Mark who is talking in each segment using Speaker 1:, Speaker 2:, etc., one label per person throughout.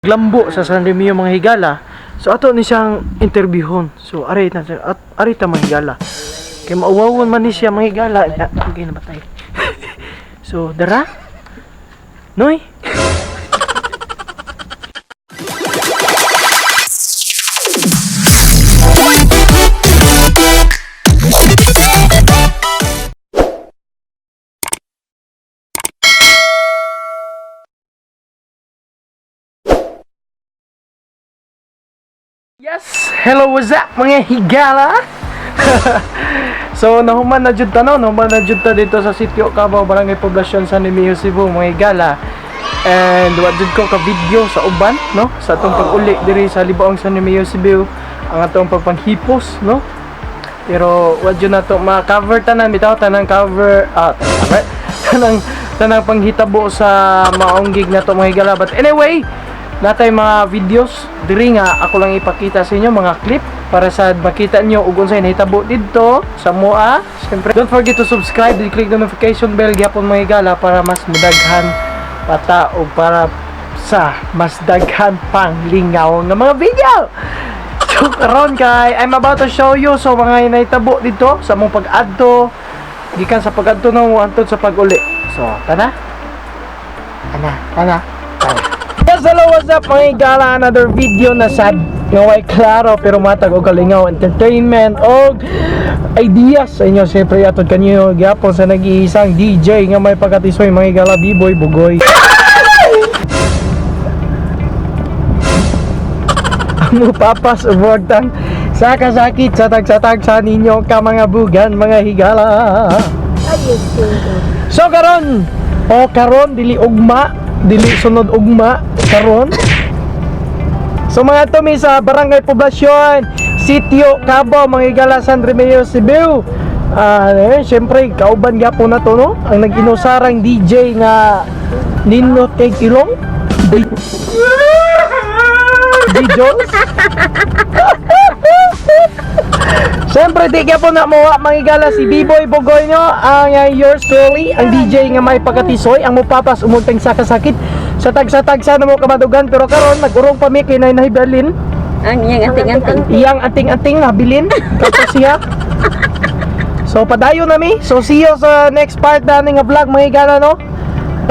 Speaker 1: Lambo sa San Remio mga higala. So ato ni siyang interviewon. So ari ta mga higala. Kay maawawon man ni siya mga higala. Okay na batay. So dara. Noy. Yes! Hello, what's up mga higala? So, nahuman na jud ta no? Nahuman na jud ta dito sa Sitio Cabao, Barangay Poblasyon, San Remio, Cebu, mga higala. And wa jud ko ka video sa uban, no? Sa atong pag-uli diri sa Libaong San Remio, Cebu, ang atong pagpanghipos, no? Pero wa jud na to ma-cover tanan bitaw tanang cover tanang panghitabo sa maong gig na to mga higala. But anyway, natay mga videos diri nga ako lang ipakita sa inyo mga clip para sa makita nyo ug unsay nahitabo didto sa moa. Siyempre, don't forget to subscribe and click the notification bell gyapon mga higala para mas mudaghan pata o para sa mas daghan pang lingaw nga mga video. So karon kay I'm about to show you so mga nahitabo dito sa mong pag-adto gikan sa pag-adto no antod sa pag-uli. So tana. Yes, hello, what's up mga higala? Another video na sad nga way klaro pero matag og kalingaw entertainment og ideas sa inyo. Siyempre atod kanyo gyapon sa nag-iisang DJ nga may pagkatisoy mga higala, B-boy Bugoy. Ang papas uwagtang sa kasakit sa tagsatag sa ninyo ka mga bugan mga higala. So karon dili ugma, dili sunod ugma karon. So mga tumi sa Barangay Poblasyon, Sitio Cabao, mga higala, San Remio, Cebu. Siyempre kauban gyapon na to no, ang nag-inusarang DJ nga Ninot kay Ilong. DJs. Siyempre di gyapon na mo mga higala si B-boy Bugoy nyo, ang yours truly, ang DJ nga may pagkatisoy, ang mupapas umulteng sa kasakit sa tagsa-tagsa na mo kamadugan. Pero karon nagurong pa mi kay nay nahibalin
Speaker 2: ang iyang
Speaker 1: ating nabilin kapos siya. So padayon na mi. So see you sa next part na nga vlog mga higala no.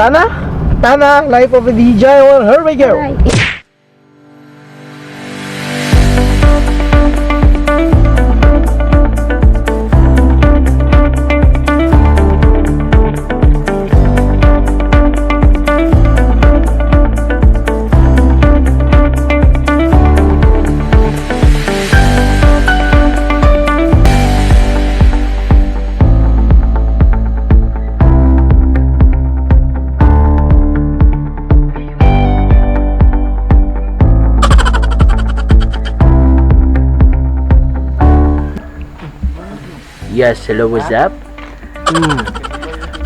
Speaker 1: Tana life of a DJ. Well, here we go. Yes, hello, what's up?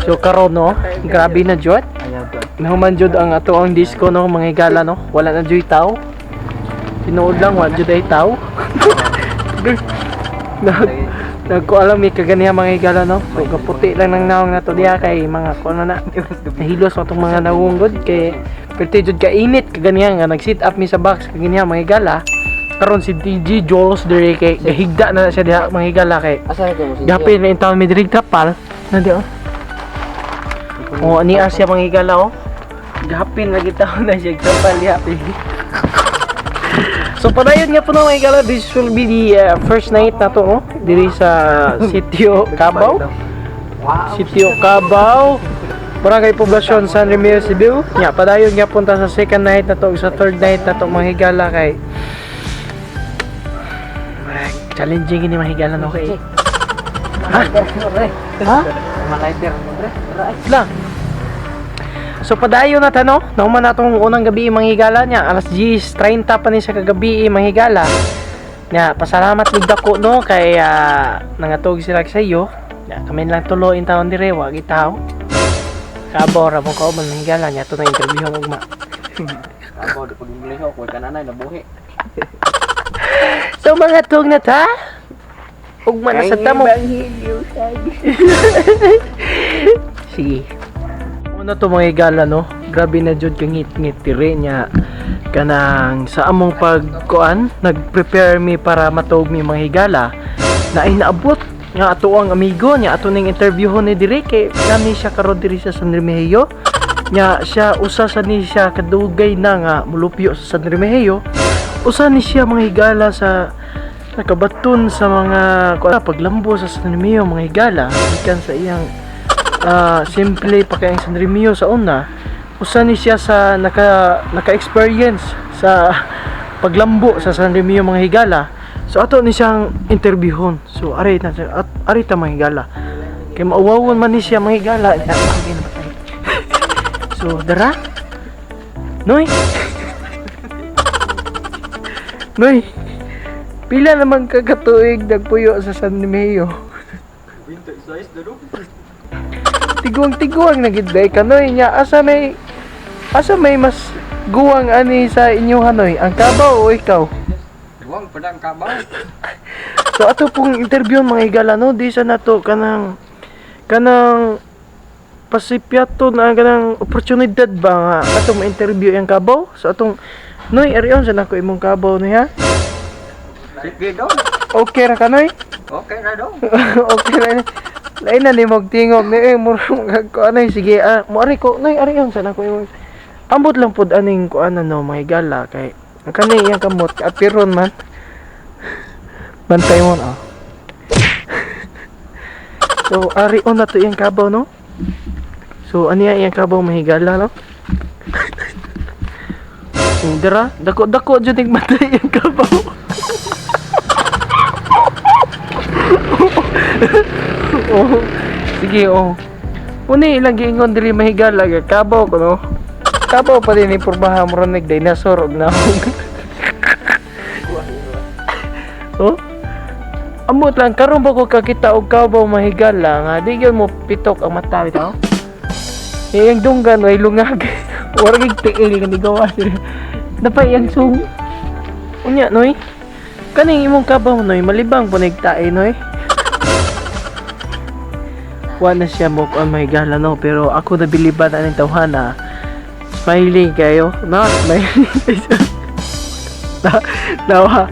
Speaker 1: So karon no, grabe na jud. Nahuman jud ang ato ang disco no mga higala no. Wala na jud taw. Tinuod lang wa jud ay taw. Nagko alam mi kaganiha mga higala no. So kaputi lang nang naong nato diha kay mga kuno na nahilos atong mga nawunggod kay perti jud ka init kaganiha nga nag-sit up mi sa box kaganiha mga higala. Karon si DJ Jolos dire kay gahigda na siya diha mga higala kay gapin na intaw mi diri tapal na di ani asya mga higala gapin lagi taw na siya tapal diha. So padayon nga po mga higala, this will be the first night na to diri sa Sitio Cabao. Sitio Cabao, Barangay Poblasyon, San Remio, Cebu. Nya padayon nga punta sa second night na to, sa third night na to mga higala kay challenging ini mahigala no kay. Ha? Malaiter lang. So padayon na tano, nauman natong unang gabi mga higala nya, alas 10:30 pa ni sa kagabi mga higala. Nya pasalamat mig dako no kay nangatog sila sa iyo. Nya kami lang tuloy in taon dire wa gitaw. Kabor ra mo ko man higala nya to na interview mo ugma.
Speaker 3: Ako di pag-English ako kay kananay nabuhi.
Speaker 1: So mga tug na ta ugma na sa tamo. Sige. Ano to mga higala no? Grabe na jud kang ngit-ngit tire nya kanang sa among pagkuan nag-prepare mi para matog mi mga higala na ay naabot nga ato ang amigo nya ato ning interviewon ni diri kay kami siya karon diri sa San Remigio nya siya usa sa ni siya kadugay na nga mulupyo sa San Remigio usa ni siya mga higala sa nakabaton sa mga paglambo sa San Remigio mga higala gikan sa iyang simple pa kay San Remigio sa una usa ni siya sa naka-experience sa paglambo sa San Remigio mga higala so ato ni siyang interviewon so ari ta mga higala kay maawawon man ni siya mga higala so dara Noy Noy pila naman kagatuig nagpuyo sa San Remigio tiguang nagidday ka Noy nya asa may mas guwang ani sa inyo Hanoy ang kabaw o ikaw
Speaker 3: Duwang padang kabaw.
Speaker 1: so ato pong interview mga higala no di sa nato kanang pasipyato na kanang oportunidad ba nga atong ma-interview ang kabaw so atong Noy ariyon sa nako imong kabaw ni ha
Speaker 3: Sige daw.
Speaker 1: okay ra ka Noy
Speaker 3: Okay na daw.
Speaker 1: okay ra lain na ni magtingog ni murong ko anay sige mo ari ko Noy ariyon sa nako imong ambot lang pud aning kuan no mga higala kay ang kanay iyang kamot apiron man bantay mo so ari on na to iyang kabaw no so aniya iyang kabaw mahigala no dira dako jud ning matay iyang kabaw oh sige uni ilang giingon diri mahigala kabaw ko no kabaw pa din ipurbaha mo ron dinosaur og nahog oh amot lang karon ba ko kakita og kabaw mahigala nga di gyud mo pitok ang mata bitaw iyang dunggan way lungag warag tiil nga gawa napay iyang sung unya Noy kaning imong kabaw Noy malibang po nagtae Noy wala siya mo ang mahigala no pero ako nabiliban aning tawhana smiling kayo na smiling nawa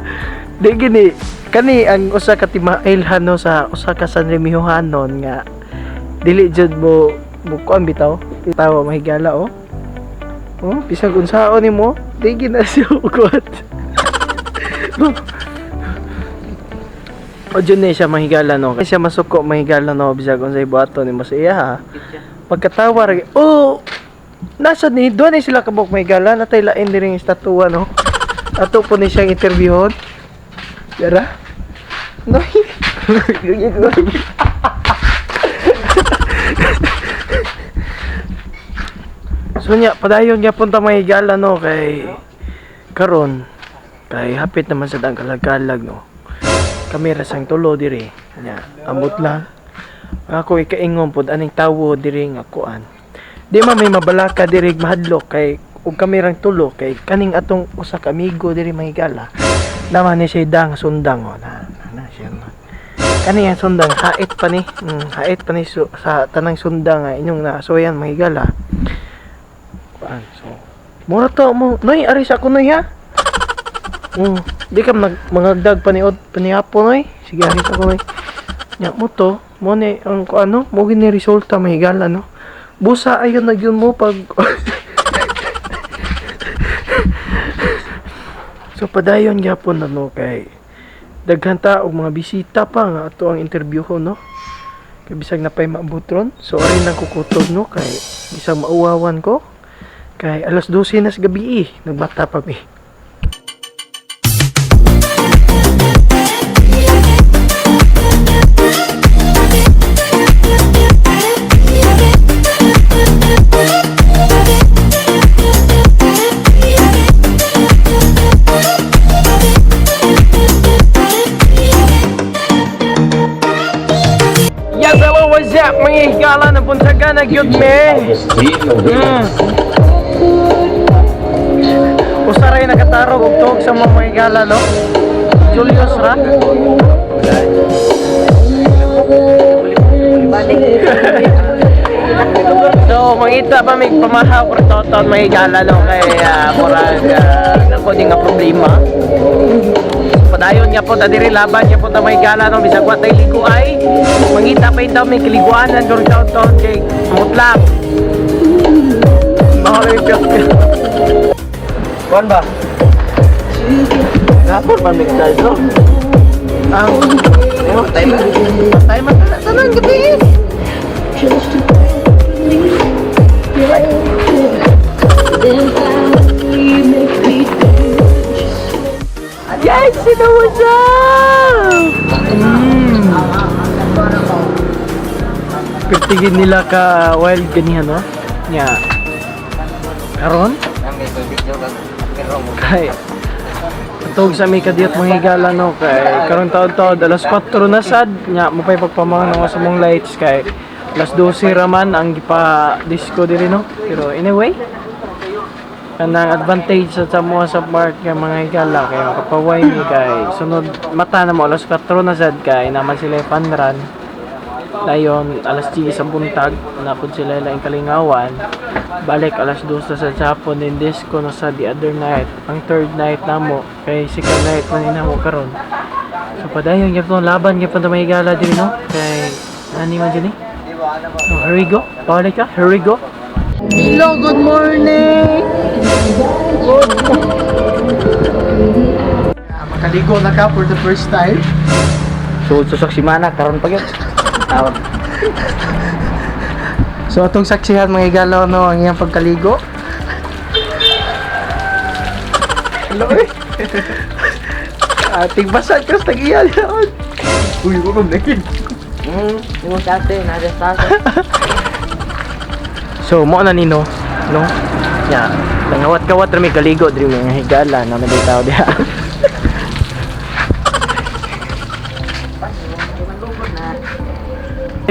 Speaker 1: di gini kani ang usa ka timailhan no sa usa ka San Remigiohanon nga dili jud mo kuan bitaw mahigala bisag unsaon nimo di gina siya kuat o dyan na siya mahigala no kasi siya masuko mahigala no bisag unsay buhaton nimo sa iya ha pagkatawa nasa ni doon ay sila kabok mahigala natay lain diring estatwa no ato po ni siyang interviewon yara Noy so nya padayon gyapon ta mahigala no kay karon kay hapit naman sa dang kalagalag no kami ra sang tulo diri nya amot lang ako ikaingon pod aning tawo diri nga kuan di man may mabalaka diri mahadlok kay ug kami rang tulo kay kaning atong usa ka amigo diri mahigala naman ni siya dang sundang na siya kani ang sundang hait pa ni sa tanang sundang nga inyong nasuyan mahigala kuan so mura to mo Noy ari sa kunoy ha di ka mangagdag paniod panihapon Noy sige ari sa kunoy nya mo to mo ni ang kuano mo gini resulta mahigala no busa ayon na yun mo pag so padayon gyapon na no kay daghan ta og mga bisita pa nga ato ang interview ko no kay bisag napay maabutron so ari nang kukutob no kay bisag mauwawan ko kay alas 12 na sa gabi nagbata pa mi mga higala na puntaga na gyud me usaray nakatarog og tuog sa mga higala no Julius ra So, mangita pa may pamahaw or toton may gala no kay murag nako di nga problema. Padayon nga po ta diri laban nga po ta may gala no bisag wa tay ligo ay mangita pa itaw may kiliguanan or toton kay mutlak. Mahal yung kuan ba? Kapon man may kaso. Patay man tanan gabi. Yes, sino what's up? Pertigin nila ka wild ganihan no? Nya. Karon? Kay tug sa may kadiyot mga higala no kay karon taon-taon alas 4 na sad nya mo pay pagpamang sa mong lights kay alas 12 raman ang gipa disco diri no pero anyway kanang advantage sa mo sa part kay mga higala kay makapaway ni kay sunod mata na mo alas 4 na sad kay naman sila panran dayon alas 10 sa buntag napud sila laing kalingawan balik alas 2 sa hapon din disco no sa the other night ang third night namo kay second night man namo karon so padayon gyud laban gyud pa may gala diri no kay ani man dini so here we go balik ka here we go hello good morning makaligo na ka for the first time
Speaker 2: So, susok si Mana, karon pa yun. Tawag.
Speaker 1: so atong saksihan mga igalaw no ang iyang pagkaligo. Hello eh. Ating basag kas tagiyan. Uy, ko nakin.
Speaker 2: Yung dati, nada sa akin.
Speaker 1: So mo na nino, no? Ya, nangawat-kawat ra mi kaligo diri mga higala na may tao diha.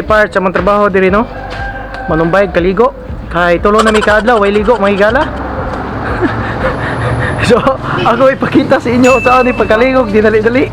Speaker 1: Part sa mong trabaho diri no? Manumbay kaligo. Kay tulo na mi kaadlaw way ligo mga higala. So, ako ipakita sa inyo sa ni pagkaligog dinali-dali.